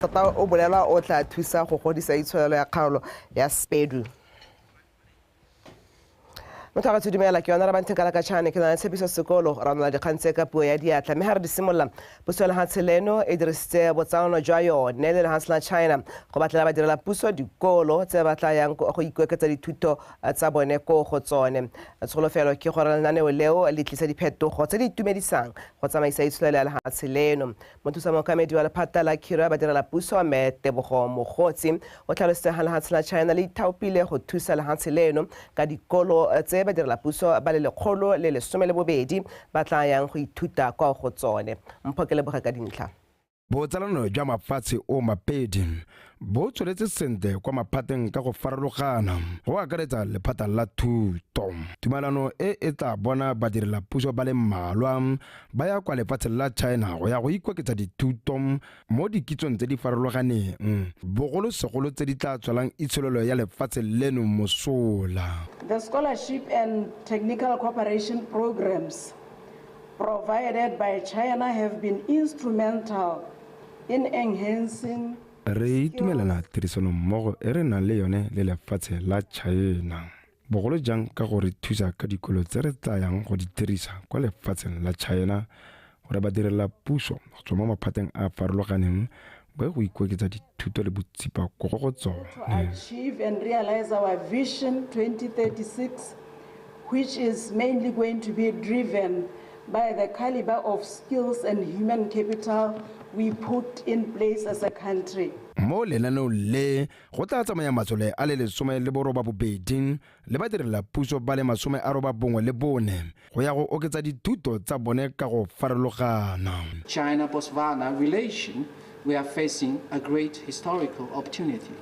Tota o bolela o tla thusa go godisa itshwarelo ya kgaolo ya SPEDU. Motho ga dumela ke yona ra banthe kala ka tshane ke na tshepiso sekolo ra nna dikgantse ka puo ya diatla mme ha re di simolla puso le hatseleno e dirisitse botsalano jwa yone le hansla China go batlela ba direla puso dikolo tse ba tla yang go ikweketsa dithuto tsa bone ko go tsone tsholofelo ke gore lenaneo leo le tlisa diphetogo tse di itumedisang go tsamaisa itshwarelo ya hatseleno mothusa mokamedi wa lephata la khiro ba direla puso Tebogo Mogotsi o tlhalositse ha hansla China le ithaopile go thusa le hatseleno ka dikolo tse ba direla puso ba le lekgolo le lesome le bobedi ba tla yang go ithuta kwa go tsone mphokele boga ka dintlha botsalano jwa mafatshe o mapedi bo tsweletse sente kwa maphateng ka go farologana go akaretsa lephata la thuto tumalano e tla bona ba direla puso ba le mmalwa ba ya kwa lefatshe la China go ya go ikweketsa dithuto mo dikitsong tse di farologaneng bogolosegolo tse di tla tswelang itsholelo ya lefatshe leno mosola. The scholarship and technical cooperation programs provided by China have been instrumental in enhancing re itumelana tirisano mmogo e re nang le yone le lefatshe la China bogolo jang ka gore thusa ka dikolo tse re tsayang go di dirisa kwa lefatsheng la China gore ba direla puso go tswa mo maphateng a farologaneng ba go ikweketsa dithuto le botsipa go go tsone. Achieve and realize our vision 2036 which is mainly going to be driven by the caliber of skills and human capital we put in place as a country. Mo lenaneo le go tla tsamaya matlole a le lesome le boroba bobedi le ba direla puso ba le masome a roba bongwe le bone go ya go oketsa dithuto tsa bone ka go farologana. China-Botswana relation, we are facing a great historical opportunity.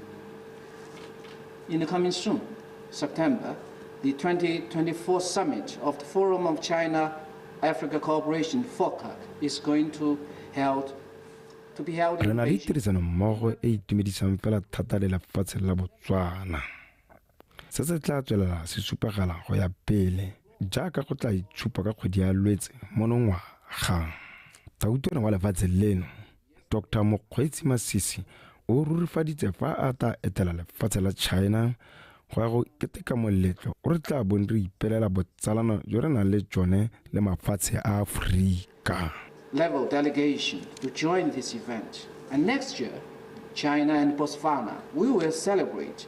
In the coming soon, September, the 2024 summit of the Forum of China-Africa Cooperation (FOCAC) is going to be held in Beijing. Tirisano mmogo e itumedisang fela thata le lefatshe la Botswana. Se se tla tswelela se supagala go ya pele jaaka go tla itshupa ka kgwedi ya Lwetse monongwaga. Tautona wa lefatshe leno Dr. Mokgweetsi Masisi o rurifaditse fa a ta etela lefatshe la China go ya go keteka moletlo o re tla bone re ipelela botsalano jo re nang le jone le mafatshe a Afrika. Level delegation to join this event. And next year, China and Botswana, we will celebrate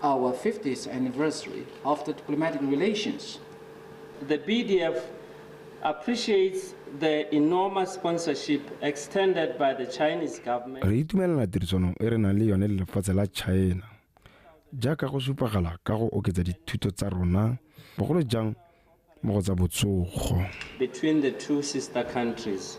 our 50th anniversary of the diplomatic relations. The BDF appreciates the enormous sponsorship extended by the Chinese government. Re itumelana tirisano e re nang le yone le lefatshe la China. Jaaka go supagala ka go oketsa dithuto tsa rona, bogolo jang between the two sister countries.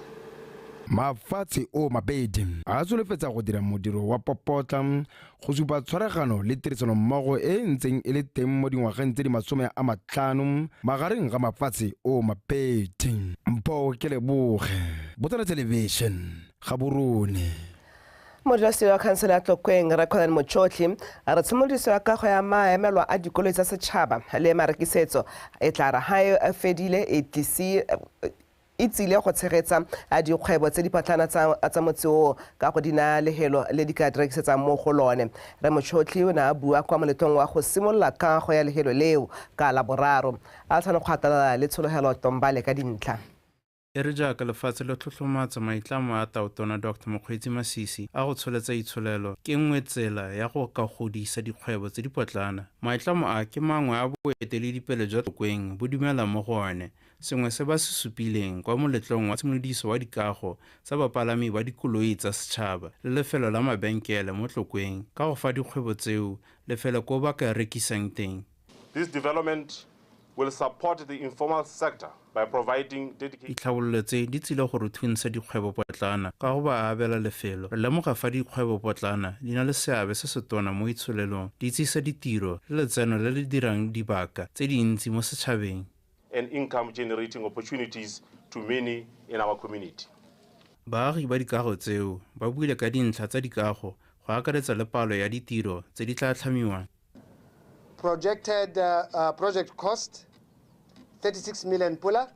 Mafatshe o mabedi a solofetsa go dira modiro wa popotla go supa tshwaragano le tirisano mmogo e ntseng e le teng mo dingwageng tse di 50 magareng ga mafatshe o mabedi. Mpo ke leboge Botswana Television Gaborone. Modulasetilo wa khansele ya Tlokweng Rakgolane Motšhotli a re tshimolodiso ya kago ya maemelwa a dikolo tsa setšhaba le marekisetso e tla ra ha e fedile e tsile go tshegetsa dikgwebo tse di patlana tsa motseo ka go dina lehelo le di ka direkisetsa mo go lone. Re Motšhotli o na a bua kwa moletlong wa go simolola kago ya lehelo leo ka Laboraro a tshwana go atelela le tshologelo Tombale ka dintlha. E re jaaka lefatshe le tlhotlhomatsa maitlamo a taotona Dr. Mokgweetsi Masisi a go tsholetsa itsholelo ke nngwe tsela ya go ka godisa dikgwebo tse di potlana. Maitlamo a ke mangwe a boeteledipele jwa Tlokweng bo dumela mo go one sengwe se ba se supileng kwa moletlong wa tshimolodiso wa dikago tsa bapalami ba dikoloi tsa setšhaba le lefelo la mabenkele mo Tlokweng ka go fa dikgwebo tseo lefelo ko ba ka rekisang teng. This development will support the informal sector by providing dedicated. Ditlhabololo tse di tsile go re thuntsha dikgwebo potlana ka go ba abela lefelo. Re lemoga fa dikgwebo potlana di na le seabe se se tona mo itsholelong di tsisa ditiro le letseno le le dirang dibaka tse dintsi mo setšhabeng. And income generating opportunities to many in our community. Baagi ba dikago tseo ba buile ka dintlha tsa dikago go akaretsa le palo ya ditiro tse di tla tlhamiwang. Projected project cost 36 million pula.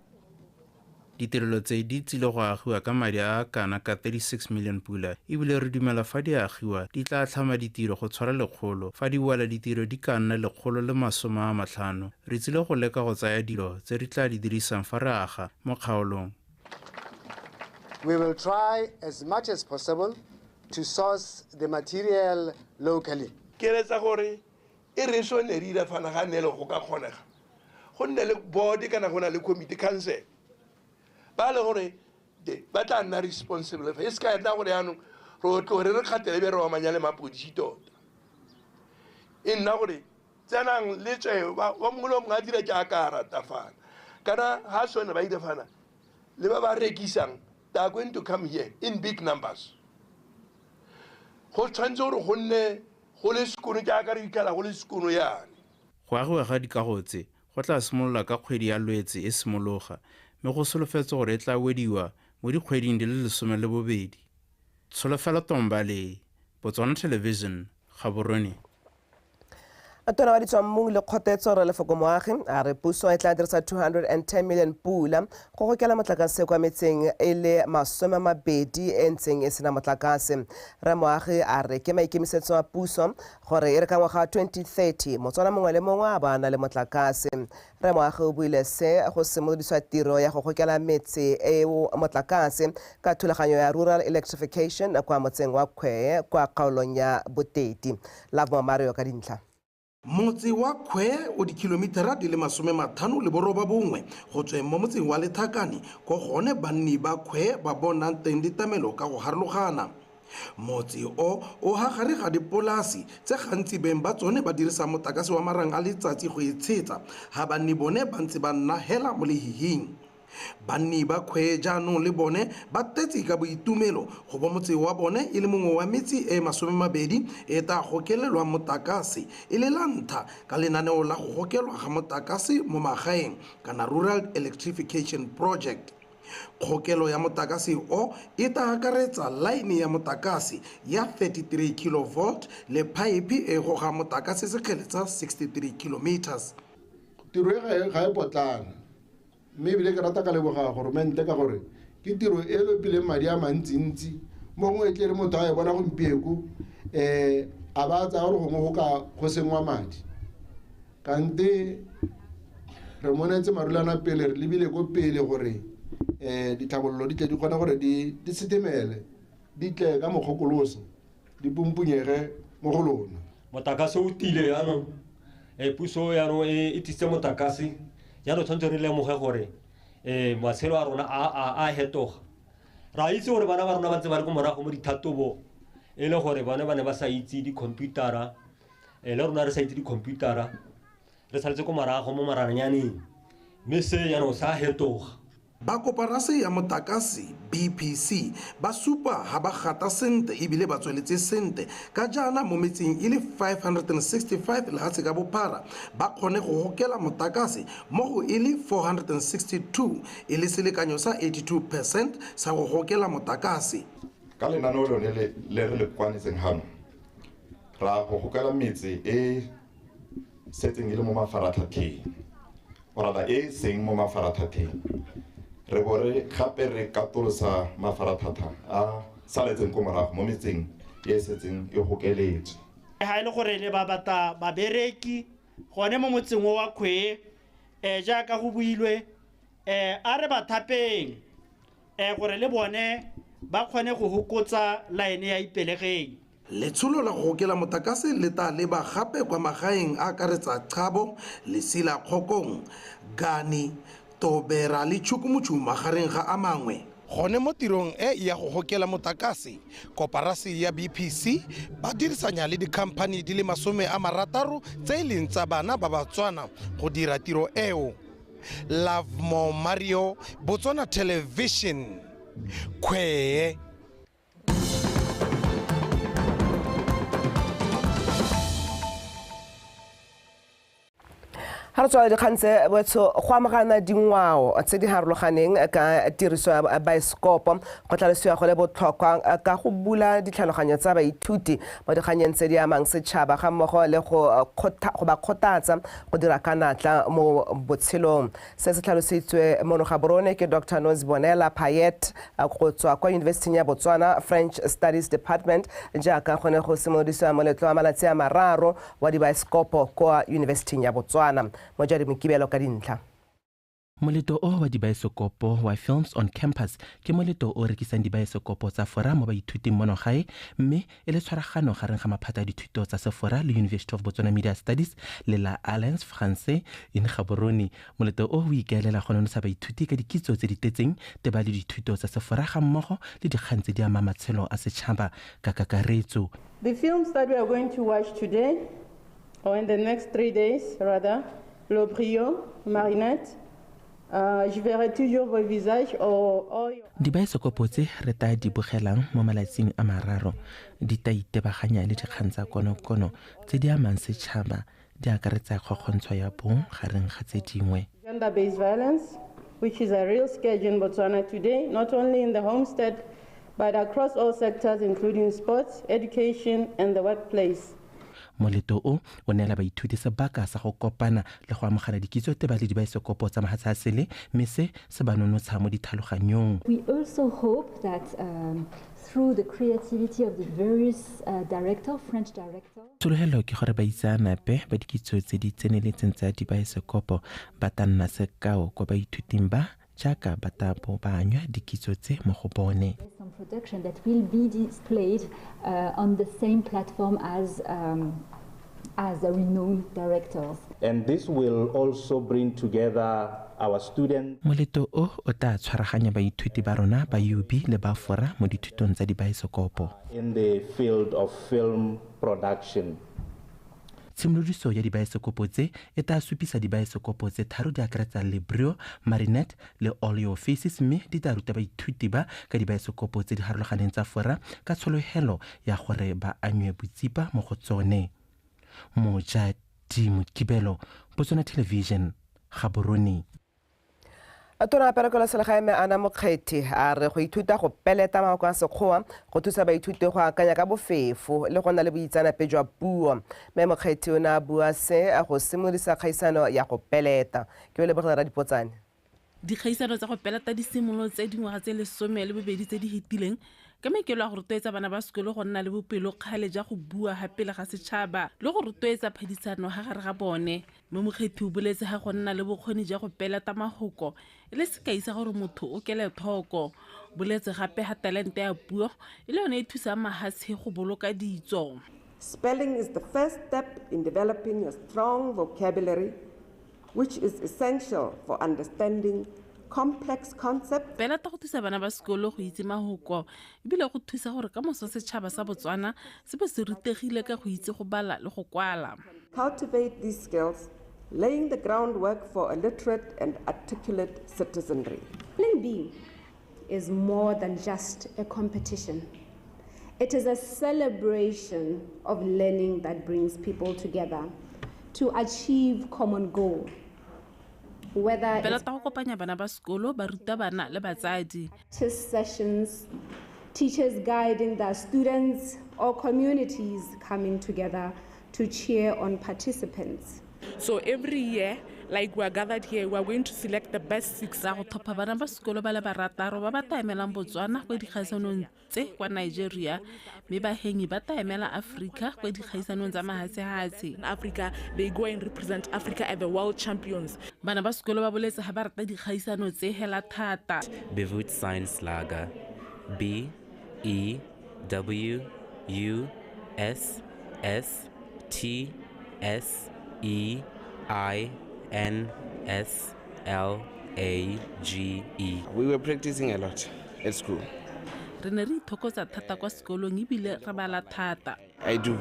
ditirelo tse di tsile go agiwa ka madi a kana ka 36 million pula ebile re dumela fa di agiwa di tla tlhama ditiro go tshwara lekgolo fa di wela ditiro di ka nna 150. Re tsile go leka go tsaya dilo tse re tla di dirisang fa re aga mo kgaolong. We will try as much as possible to source the material locally. Keletsa gore e re so ne rira fana ga nele go ka kgonega. Go nne le board kana gona le committee council. Ba le gore ba tla nna responsible fa iska nna gore yano ro tlore re khatele be ro manyale mapodisi tota. Nna gore tsanang le tse wa mongolo mo ga dira ja ka rata fana. Kana ha so ne ba ide fana le ba ba rekisang they are going to come here in big numbers. Go tshwanetse gore go nne go le sekolo jaaka re ikala go le sekolo yana. Go agiwa ga dikago tse go tla simolola ka kgwedi ya Lwetse e simologa mme go solofetse gore e tla wediwa mo dikgweding di le 12. Tsholofelo Tombale, Botswana Television, Gaborone. Tona wa ditswammung le kgothetso re lefoko moagi a re puso e tla dirisa 210 million pula go gokela motlakase kwa metseng e le 20 e ntseng e sena motlakase. Re moagi a re ke maikemisetso a puso gore e re ka ngwaga 2030 motswana mongwe le mongwe a bana le motlakase. Re moagi o buile se go simolodiswa tiro ya go gokela metse e motlakase ka thulaganyo ya rural electrification kwa motseng wa Khwe kwa kgaolong ya Boteti. Lavo Mario ka dintlha. Motse wa Khwe o dikilometera di le 59 go tswe mo motseng wa Lethakane go gone banni ba Khwe ba bonang teng ditamelo ka go harologana. Motse o hagare ga dipolasi tse gantsi beng ba tsone ba dirisa motlakase wa marang a letsatsi go itshetsa ha banni bone ba ntse ba nna hela mo lehihing. Banni ba Khwe jaanong le bone ba tetsi ka boitumelo go ba motse wa bone e le mongwe wa metsi e 20 e ta gokelelwa motakase e le lantha ka lenaneo la go gokelwa ga motakase mo magaeng kana rural electrification project. Kgokelo ya motakase o e ta akaretsa line ya motakase ya 33 kV le pipe e go ga motakase sekgele tsa 63 km. Tiro e ga e potlana mme bile ke rata ka leboga goromente ka gore ke tiro e le pele madi a mantsintsi mo ngwe tle le motho a e bona go mpieku a ba tsa gore go ka go sengwa madi kante re monetse marulana pele re lebile go pele gore ditlhabololo di tle di kgona gore di setemele di tle ka mogokolosa di pumpunyege mo go lona. Motakase o tile yana puso yana e titse motakase ya no tshwantse re lemoge gore matshelo a rona a hetoga. Ra itse gore bana ba rona ba ntse ba le go morago mo dithatobo e le gore bana ba ne ba sa itse dikhomputara le rona re sa itse dikhomputara re saletse go morago mo maranyaneng mme se ya no sa hetoga. Ba koparase ya motakase BPC ba supa ha ba gata sente ebile ba tsweletse sente ka jana mo metseng ile 565 le hatse ka bophara ba kgone go hokela motakase mo go ile 462 ile selekanyo sa 82% sa go hokela motakase. Ka lenaneo lone le re le kwanetseng hano ra go hokela metse e setseng ile mo mafaratlhatlheng ora e seng mo mafaratlhatlheng re bore gape re katolosa mafaratlhatlha a saletseng ko morago mo metseng e setseng e gokeletse. Ha ile gore le ba bata ba bereki gone mo motseng wa Khwe jaaka go builwe a re ba thapeng gore le bone ba kgone go hokotsa line ya ipelegeng. Letsholo la go gokela motakase le ta leba gape kwa magaeng a akaretsa Chabo le Sila Kgokong Gani Tobera le Chukumuthu magareng ga a mangwe. Gone mo tirong e ya go gokela motakase koparasi ya BPC ba dirisanya le dikhamphani di le 60 tse e leng tsa bana ba Botswana go dira tiro eo. Lavo Mario, Botswana Television, Khwe. ha re tswa dikgang tse botso go amagana dingwao tse di harologaneng ka tiriso ya baesekopo go tlalosiwa go le botlhokwa ka go bula ditlhaloganyo tsa baithuti mo dikganyeng tse di amang setšhaba ga mmogo le go ba kgothatsa go dira ka natla mo botshelong. Se se tlhalositswe mono ga borone ke Dr. Nozibonela Payet go tswa kwa Yunibesiting ya Botswana French Studies Department jaaka go ne go simolodisiwa moletlo wa malatsi a mararo wa dibaesekopo kwa Yunibesiting ya Botswana. Mojadi Mkibelo ka dintlha. Moleto o wa dibaesekopo wa Films on Campus ke moleto o rekisang dibaesekopo tsa fora mo baithuting mono gae mme e le tshwaragano gareng ga maphata a dithuto tsa sefora le University of Botswana Media Studies le la Alliance Français in Gaborone. Moleto o o ikaelela go nonosa baithuti ka dikitso tse di tetseng teba le dithuto tsa sefora ga mmogo le dikgang tse di ama matshelo a setšhaba ka kakaretso. The films that we are going to watch today, or in the next 3 days rather, Le Brio, Marinette, je verrai toujours vos visages dibaesekopo tse re ta di bogelang mo malatsing a mararo di ta itebaganya le dikgang tsa konokono tse di amang setšhaba di akaretsa kgokgontsho ya bong gareng ga tse dingwe. Gender-based violence, which is a real scourge in Botswana today, not only in the homestead, but across all sectors, including sports, education, and the workplace. Moleto o neela baithuti sebaka sa go kopana le go amogela dikitso teba le dibaesekopo tsa magatsa a sele mme se se ba nonotsha mo dithaloganyong. We also hope that through the creativity of the various French directors. Tsologelo ke gore baitsanape ba dikitso tse di tseneletseng tsa dibaesekopo ba ta nna sekao kwa baithuting ba jaaka ba ta bo ba anywa dikitso tse mo go bone. Some production that will be displayed on the same platform as the renowned directors. And this will also bring together our students. Moleto o ta tshwaraganya baithuti ba rona ba UB le ba fora mo dithutong tsa dibaesekopo. In the field of film production. Tshimolodiso ya dibaesekopo tse e ta supisa dibaesekopo tse tharo di akaretsa Le Brio, Marinette le All Your Faces mme di ta ruta baithuti ba ka dibaesekopo tse di harologaneng tsa fora ka tshologelo ya gore ba anywe botsipa mo go tsone. Mojadi Mokibelo, Botswana Television, Gaborone. Tona Perekola Selagaeme Ana Mokgethi a re go ithuta go peleta mafoko a sekgowa go thusa baithuti go akanya ka bofefo le go nna le boitsanape jwa puo. Mme Mokgethi o ne a bua se a go simolodisa kgaisano ya go peleta. Ke le bogela dipotsane. Dikgaisano tsa go peleta di simolotse dingwaga tse 12 tse di hitileng ka maikelo a go rotloetsa bana ba sekolo go nna le bopelokgale ja go bua gape le ga setšhaba le go rotloetsa phedisano ga gare ga bone. Mme Mokgethi o boletse ga go nna le bokgoni ja go peleta mahoko e le sekai sa gore motho o kele thoko. Boletse gape ga talente ya puo e le yone e thusa mahatshe go boloka ditso. Spelling is the first step in developing a strong vocabulary, which is essential for understanding complex concepts. Peleta go thusa bana ba sekolo go itse mahoko ebile go thusa gore ka moso setšhaba sa Botswana se bo se rutegile ka go itse go bala le go kwala. Cultivate these skills, laying the groundwork for a literate and articulate citizenry. Spelling Bee is more than just a competition. It is a celebration of learning that brings people together to achieve common goals. Peleta go kopanya bana ba sekolo ba ruta bana le batsadi. Sessions, teachers guiding their students or communities coming together to cheer on participants. So every year, like we are gathered here, we are going to select the best 6. Go thopa bana ba sekolo ba le barataro ba ba taemelang Botswana go dikgaisanong tse kwa Nigeria mme bahengi ba taemela Africa go dikgaisanong tsa mahatshehatse. In Africa, they go and represent Africa at the world champions. Bana ba sekolo ba boletse ga ba rata dikgaisano tse hela thata. Bewut Science Lager, BEWUSSEINSLAGE. We were practicing a lot at school. Re ne re ithokotsa thata kwa sekolong ebile re bala thata. I do.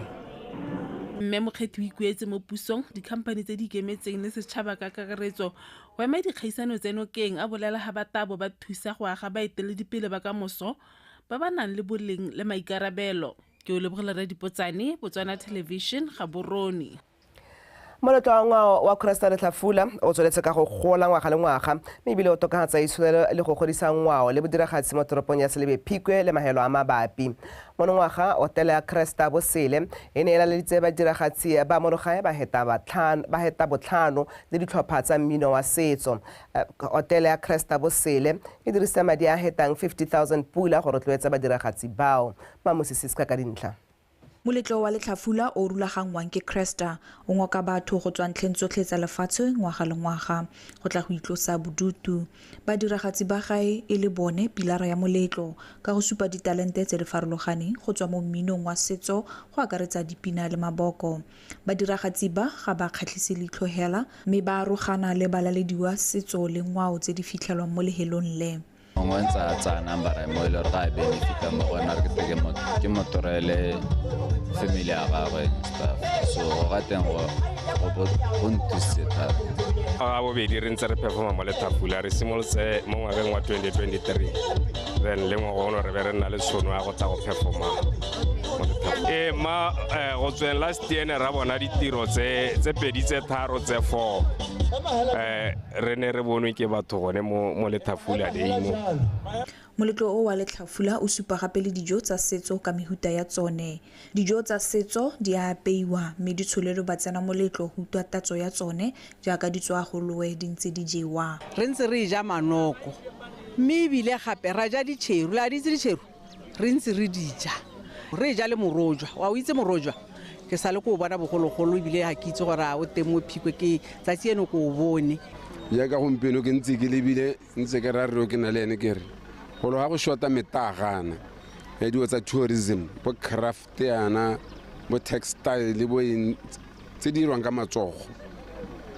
Mme Mokgethi o ikuetse mo pusong dikhampani tse di ikemetseng le setšhaba ka kakaretso go ema dikgaisano tseno keng a bolela ga batabo ba thusa go aga baeteledipele ba ka moso ba ba nang le boleng le maikarabelo. Ke o lebogela re dipotsane Botswana Television Gaborone. moletlo wa ngwao wa Kresta Letlhafula o tsweletse ka go gola ngwaga le ngwaga mme ebile o tokagatsa itsholelo le go godisa ngwao le bodiragatsi mo toropong ya Selebe-Phikwe le mahelo a mabapi. Monongwaga hotele ya Kresta Bosele e ne e laleditse badiragatsi ba morogae ba heta botlhano le ditlhopha tsa mmino wa setso. Hotele ya Kresta Bosele e dirisa madi a hetang 50,000 pula go rotloetsa badiragatsi bao. Mamosisiska ka dintlha. Moletlo wa Letlhafula o rulagangwang ke Kresta o ngoka batho go tswa ntlheng tsotlhe tsa lefatshe ngwaga le ngwaga go tla go itlosa bodutu. Badiragatsi ba gae e le bone pilara ya moletlo ka go supa ditalente tse di farologaneng go tswa mo mminong wa setso go akaretsa dipina le maboko. Badiragatsi ba ga ba kgatlhise leitlho hela mme ba arogana le balaledi wa setso le ngwao tse di fitlhelwang mo lehelong le. Ngwantsha tsa nambara mo ile ga benefita mo gona ke motorele family ya gagwe stuff so ga teng go ntse thata a bobedi re ntse re performa mo Letlhafula re simolotse mo ngwageng wa 2023 then le ngwaga ono re be re nna le tšhono ya go tla go performa mo Letlhafula go tsweng last year ne ra bona ditiro tse pedi tse tharo tse 4 re ne re bonwe ke batho gone mo Letlhafula deimo. Moletlo o wa Letlhafula o supa gape le dijo tsa setso ka mehuta ya tsone. Dijo tsa setso di a apeiwa mme ditsholelo ba tsena moletlo go utlwa tatso ya tsone jaaka ditswagolowe di ntse di jewa. Re ntse re ja manoko mme ebile gape ra ja ditšheru la ditse ditšheru re ntse re dija re ja le morojwa wa o itse morojwa ke sa le go bona bogologolo ebile ga ke itse gore a o teng mo Phikwe ke tsatsi eno go o bone ya ka gompieno ke ntse ke lebile ntse ke ra re ke na le ene ke re go lo ga go shota metagana ya diwa tsa tourism bo craft yana bo textile le bo tse di dirwang ka matsogo.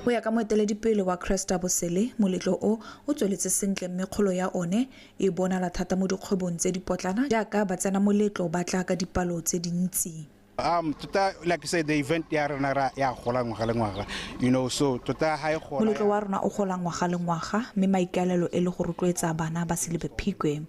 Go ya ka moeteledipele wa Kresta Bosele moletlo o tsweletse sentle mme kgolo ya one e bonala thata mo dikgwebong tse di potlana jaaka ba tsena moletlo ba tla ka dipalo tse dintsi. Tota, like I said, the event ya rona ya gola ngwaga le ngwaga, you know, so tota ha e gola. Moletlo wa rona o gola ngwaga le ngwaga mme maikalelo e le go rotloetsa bana ba Selebe-Phikwe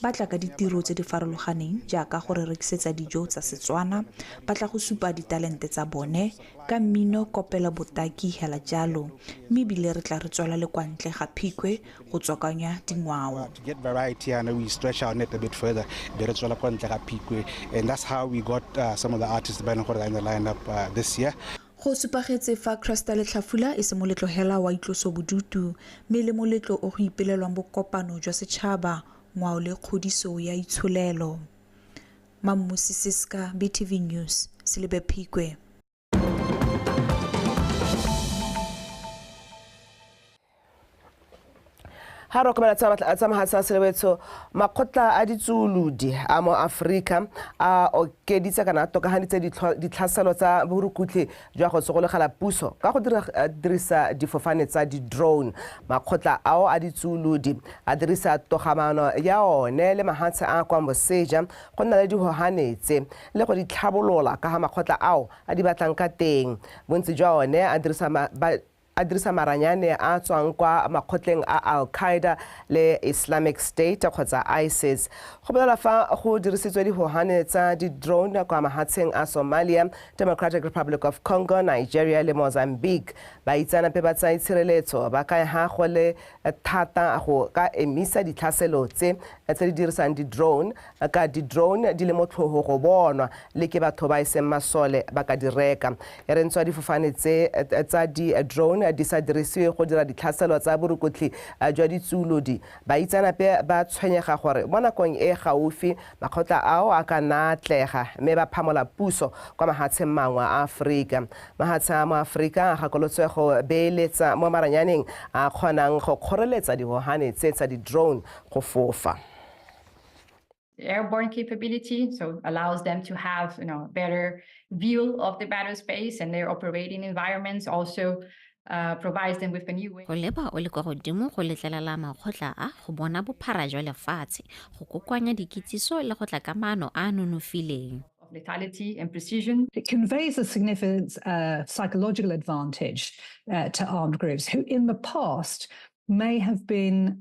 ba tla ka ditiro tse di farologaneng jaaka gore rekisetsa dijo tsa Setswana ba tla go supa ditalente tsa bone ka mmino kopela botaki hela jalo mme bile re tla re tswela le kwa ntle ga Phikwe go tswakanya dingwao. To get variety and we stretch our net a bit further be re tswela kwa ntle ga Phikwe and that's how we got some of the artists ba neng gore in the lineup this year. Go supagetse fa Kresta Letlhafula e se moletlo hela wa itloso bodutu mme le moletlo o go ipelelwang bokopano jwa setšhaba ngwao le kgodiso ya itsholelo. Mamosisiska, BTV News, Selebe-Phikwe. Ha re komela tsa mahatsa selebetso makgotla a ditsuludi a mo Afrika a okeditse kana tokaganitse ditlhaselo tsa borukutli jwa go tsogolegela puso ka go dirisa difofane tsa di-drone. Makgotla ao a ditsuludi a dirisa togamano ya one le mahatshe a kwa moseja go nna le dihohanetse le go ditlhabolola ka ha makgotla ao a di batlang ka teng. Bontsi jwa one a dirisa maranyane a tswang kwa makgotleng a Al-Qaeda le Islamic State kgotsa ISIS. Go bolela fa go dirisitswe dihohane tsa di-drone kwa mahatsheng a Somalia, Democratic Republic of Congo, Nigeria le Mozambique. Baitsanape ba tsa itshireletso ba ka ha go le thata go ka emisa ditlhaselo tse di dirisang di-drone ka di-drone di le motlhogo go bonwa le ke batho ba iseng masole ba ka direka. E re ntswa difofane tsa di-drone di sa dirisiwe go dira ditlhaselo tsa borukutli jwa ditsuludi. Baitsanape ba tshwenyega gore mo nakong e gaufi makgotla ao a ka natlega mme ba phamola puso kwa mahatsheng mangwe a Afrika. Mahatshe a mo Afrika a gakolotswe go beeletsa mo maranyaneng a kgonang go kgoreletsa dihohane tsa di-drone go fofa. Airborne capability, so allows them to have better view of the battle space and their operating environments. Also provides them with a new way. Go leba o le kwa godimo go letlelela makgotla a go bona bophara jwa lefatshe go kokoanya dikitsiso le go tla ka maano a nonofileng. Lethality and precision. It conveys a significant psychological advantage to armed groups who in the past may have been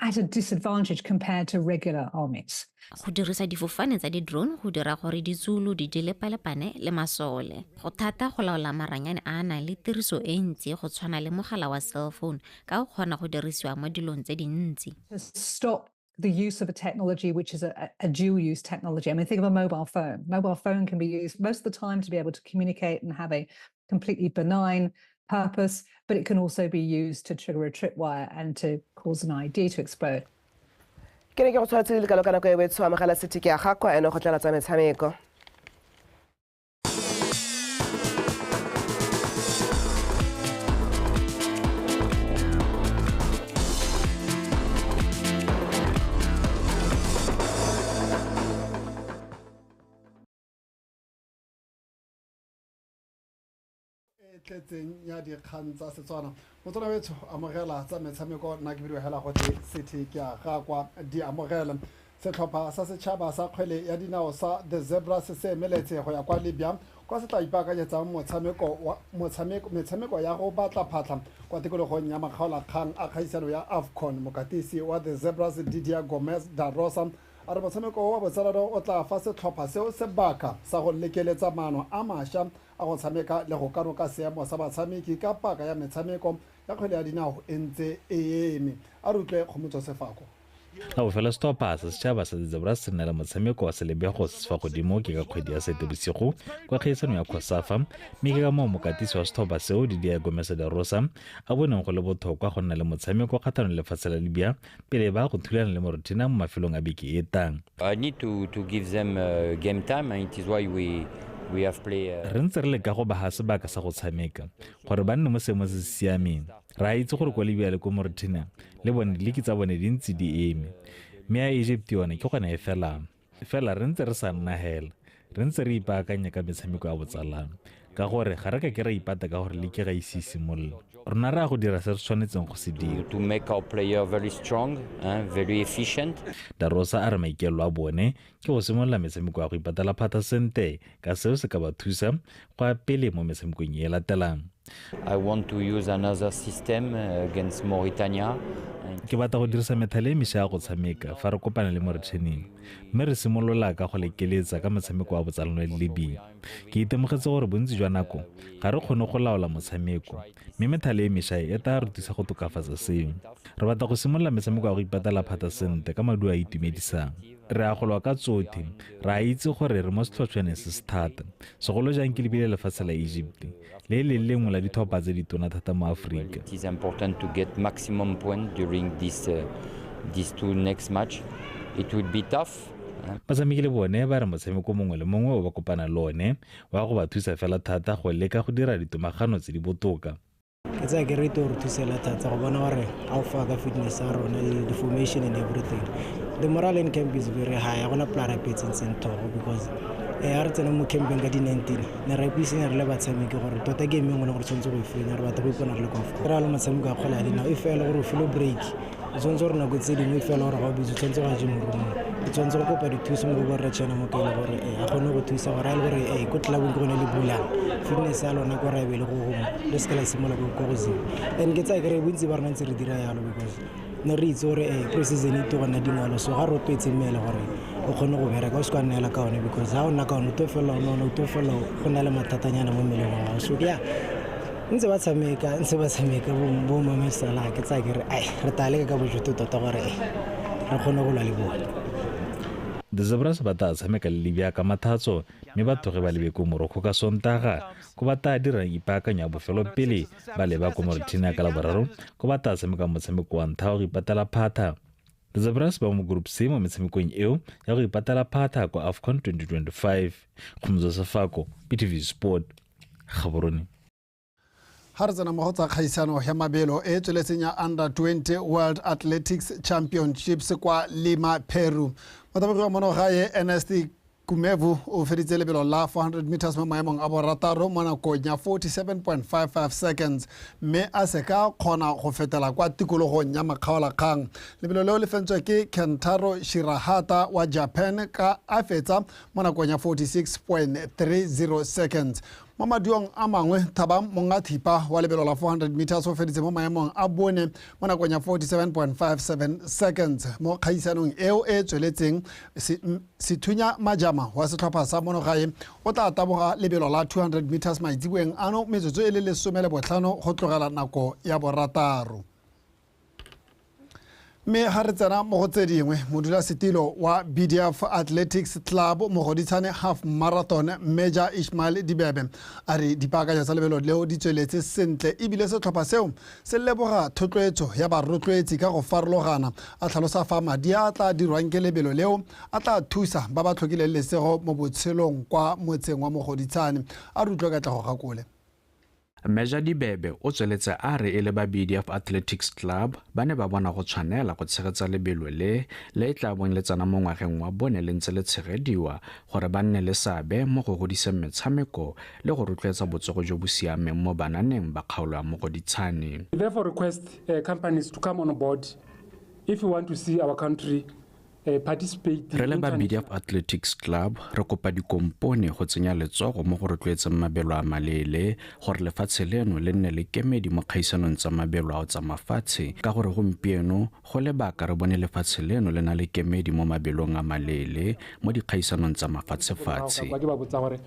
at a disadvantage compared to regular armies. Go dirisa difofane tsa di-drone go dira gore ditsolo di dilepalepane le masole. Go thata go laola maranyane a nang le tiriso e ntsi go tshwana le mogala wa cell phone ka o kgona go dirisiwa mo dilong tse dintsi. To stop the use of a technology which is a dual-use technology. I mean, think of a mobile phone. Mobile phone can be used most of the time to be able to communicate and have a completely benign purpose, but it can also be used to trigger a tripwire and to cause an ID to explode. Ke ne ke go tshwatse le ka nako e wetso amagala seti ke ya gakwa ene go tlela tsa metshameko. tletseng ya dikgang tsa Setswana motsana wetso amogela tsa metshameko nna ke bidiwa hela gote city ke a gakwa di amogela setlhopha sa setšhaba sa kgwele ya dinao sa the Zebras se emeletse go ya kwa Libya kwa se tla ipaakanyetsang metshameko ya go batla phatlha kwa tikologong ya makgaolakgang a kgaisano ya AFCON. Mokatisi wa the Zebras Didier Gomez da Rosa a re motshameko wa botsalano o tla fa setlhopha seo sebaka sa go lekeletsa maano a mašwa a go tshameka le go kanoka seemo sa batshameki ka paka ya metshameko ya kgwele ya dinao e ntse e eme. A re utlwe Kgomotso Sefako. A bofelo setšhaba sa setšhaba sa Zebras se nna le motshameko wa selebego se se fa godimo ke ka kgwedi ya Seetebosigo kwa kgaisano ya Khosafa mme ke ka moo mokatisi wa setšhaba seo Didier Gomez da Rosa a boneng go le botlhokwa go nna le motshameko kgatlhanong le lefatshe la Libya pele ba go thulana le Mauritania mo mafelong a beke e tang. I need to give them game time, and it is why we have played. Re ntse re le ka go baga sebaka sa go tshameka gore ba nne mo seemo se se siameng. Ra itse gore kwa Libya le ko Mauritania le bone diliki tsa bone di ntse di eme mme ya Egypt yone ke gona e fela re ntse re sa nna hela re ntse re ipaakanya ka metshameko ya botsalano ka gore ga re ka ke ra ipata ka gore le ke ga ise simolola rona ra go dira se re tshwanetseng go se dira to make our player very strong and very efficient. Da Rosa a re maikelo a bone ke go simolola metshameko ya go ipatela phata sente ka seo se ka ba thusa go pele mo metshamekong e latelang. I want to use another system against Mauritania. Ke batla go dirisa methale e mešwa ya go tshameka fa re kopana le Mauritania mme re simolola ka go lekeletsa ka motshameko wa botsalano le Libya. Ke itemogetse gore bontsi jwa nako ga re kgone go laola motshameko mme methale e mešwa e tla re thusa go tokafatsa seo. Re batla go simolola metshameko ya go ipatela phata sente ka maduo a itumedisang. Re a golwa ka tsotlhe ra itse gore re mo setlhotshwaneng se se thata segolo jang ke lebile lefatshe la Egypt le lengwe la dithopa tse di tona thata mo Afrika. It is important to get maximum point during these two next match. It will be tough. Batshameki le bone ba re motshameko mongwe le mongwe o ba kopana le one wa go ba thusa fela thata go leka go dira ditomagano tse di botoka. Ke tsa ke re to re thusela thata go bona gore a o fa ka fitness a rona le formation and everything. The morale in camp is very high. I want to play a bit in Togo because I re mo camping ka di 19 ne re piseng re le batshameki gore tota game engwe gore tshwantse go fenya re batla go ipona re le kofa re a le motshameko a kgola dina e fela gore o filo break tshwantse gore nako tse dingwe e fela gore ga o bitse tshwantse go je mo room tshwantse go kopa dithuso mo go re tshena mo kaile gore a kgone go thusa gore a le gore go tla go ne le bula fitness ya lona go ra be le go le se ka la simola go go zeng and ke tsa ke re bontsi ba rena ntse re dira yalo because ne re itse gore preseason e togona dingwalo so ga re twetse mmele gore o kgone go bereka o se ka nnela ka one because ha o nna ka one o to fela go na le mathatanyana mo mmeleng wa gago so ke ya ntse ba tshameka bo mamesala ke tsa ke re re taleka ka bojoto tota gore re kgone go lwa le bone. The Zebras ba tla tshameka le Libya ka mathatso mme batho ge ba lebe ko Morocco ka Sontaga ko ba tla dirang ipaakanya bofelo pele ba leba ko Mauritania ka Laboraro ko ba tla tshameka motshameko wa ntlha go ipatela phata. The Zebras ba mo group C mo metshamekong eo ya go ipatela phata kwa AFCON 2025. Kgomotso Sefako, PTV Sport, Gaborone. Ha re tsena mo go tsa kgaisano ya mabelo e tsweletseng ya under 20 World Athletics Championships kwa Lima, Peru. Motabegi wa mono gae NST Kumevu o feditse lebelo la 400 meters mo maemong a borataro mo nakong ya 47.55 seconds mme a se ka kgona go fetela kwa tikologong ya makgaolakgang. Lebelo leo le fentswe ke Kentaro Shirahata wa Japan ka a fetsa mo nakong ya 46.30 seconds. mo madiong a mangwe Thabang Mongathipa wa lebelo la 400 meters o feditse mo maemong a bone mo nakong ya 47.57 seconds mo kgaisanong eo e tsweletseng. Sethunya Majama wa setlhopha sa monogae o tla taboga lebelo la 200 meters maitsibueng ano metsotso e le 15 go tlogela nako ya borataro. Me ha re tsena mo go tse dingwe modulasetilo wa BDF Athletics Club mogoditshane half marathon Major Ishmael Dibebe a re dipakanya tsa lebelo leo di tsweletse sentle ebile setlhopha seo se leboga thotloetso ya barotloetsi ka go farologana a tlhalosa fa madi a tla dirwang ke lebelo leo a tla thusa ba ba tlhokileng lesego mo botshelong kwa motseng wa mogoditshane a rutlwe ka tla go gakole. Major Dibebe o tsweletse a re e le ba BDF Athletics Club ba ne ba bona go tshwanela go tshegetsa lebelo le tla bong le tsana mo ngwageng wa bone le ntse le tshegediwa gore ba nne le seabe mo go godiseng metshameko le go rotloetsa botsogo jo bo siameng mo bananeng ba kgaolo ya mogoditshane. We therefore request companies to come on board if we want to see our country participate. Re le ba BDF Athletics Club re kopa dikompone go tsenya letsogo mo go rotloetseng mabelo a malele gore lefatshe leno le nne le kemedi mo kgaisanong tsa mabelo a tsa mafatshe ka gore gompieno go lebaka re bone lefatshe leno le na le kemedi mo mabelong a malele mo dikgaisanong tsa mafatshe-fatshe. Ba botsa gore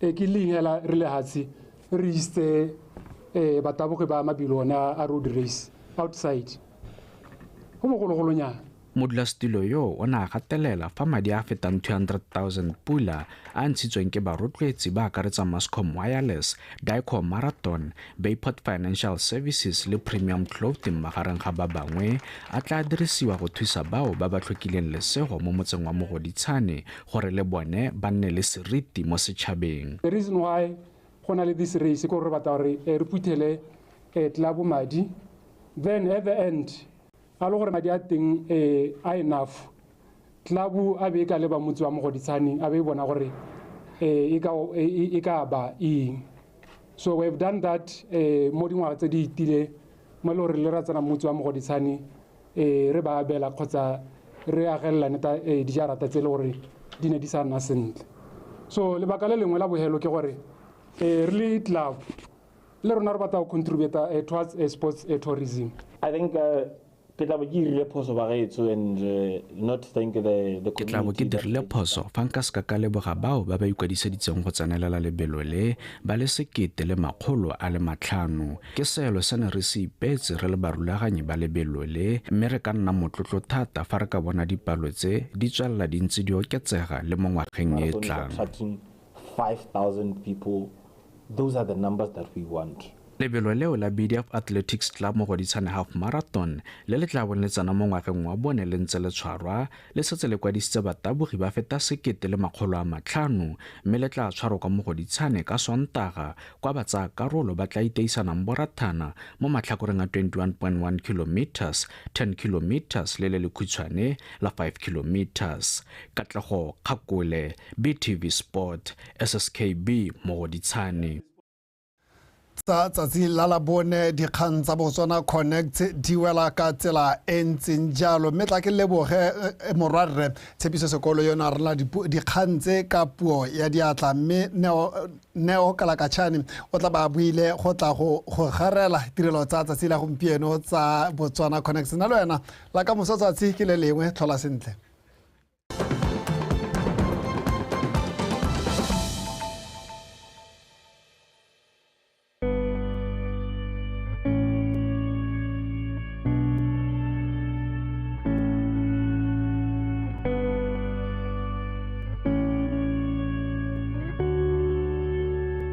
ke lengela re le hatsi re iste bataboge ba mabelo a road race outside go mogologolonyana. Modulasetilo yo o na gatelela fa madi a fetang 200,000 pula a ntshitsweng ke barotloetsi ba akaretsa Mascom Wireless, Dikgang Marathon, Bayport Financial Services le Premium Clothing magareng ga ba bangwe a tla dirisiwa go thusa bao ba ba tlhokileng lesego mo motseng wa mogoditshane gore le bone ba nne le seriti mo setšhabeng. The reason why go na le this race ko re batla gore re phuthele club madi, then at the end a le gore madi a teng a enough club a be ka leba motse wa mogoditshane a be bona gore e ka ba eng. So we have done that mo dingwaga tse di itile mo le gore le ratsana motse wa mogoditshane re ba abela kgotsa re agella neta dijarata tse le gore di ne di sa nna sentle. So lebaka le lengwe la bohelo ke gore really club le rona re batla go contribute towards sports tourism. I think ke tla bo ke dirile phoso fa nka se ka leboga bao ba ba ikwadiseditseng go tsenelela lebelo le ba le 1,500 ke seelo se ne re se ipetse re le barulaganyi ba lebelo le mme re ka nna motlotlo thata fa re ka bona dipalo tse di tswelela di ntse di oketsega le mo ngwageng e tlang. 5,000 people, those are the numbers that we want. Lebelo leo la BDF Athletics Club mogoditshane half marathon le le tla bone le tsana mo ngwageng wa bone le ntse le tshwarwa le setse le kwadisitse batabogi ba feta 1,500 mme le tla tshwarwa kwa mogoditshane ka Sontaga kwa ba tsaya karolo ba tla iteisanang borathana mo matlhakoreng a 21.1 kilometers, 10 kilometers le le lekhutshwane la 5 kilometers. Katlego Kgakole, BTV Sport, SSKB mogoditshane. Tsatsi la labone dikgang tsa Botswana Connect di wela ka tsela e ntseng jalo mme tla ke leboge morwarre Tshepiso Sekolo yona rena dikgang tse ka puo ya diatla mme Neo Kalakachane o tla ba buile go tla go garela tirelo tsa tsatsi la gompieno tsa Botswana Connect na le wena la ka mosotsatsi ke le lengwe tlhola sentle.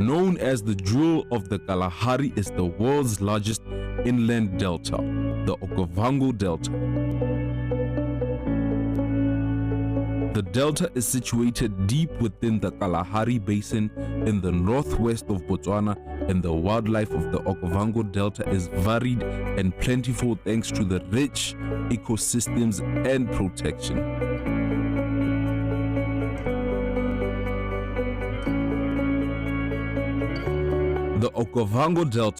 Known as the Jewel of the Kalahari, is the world's largest inland delta, the Okavango Delta. The delta is situated deep within the Kalahari Basin in the northwest of Botswana, and the wildlife of the Okavango Delta is varied and plentiful thanks to the rich ecosystems and protection. The Okavango Delta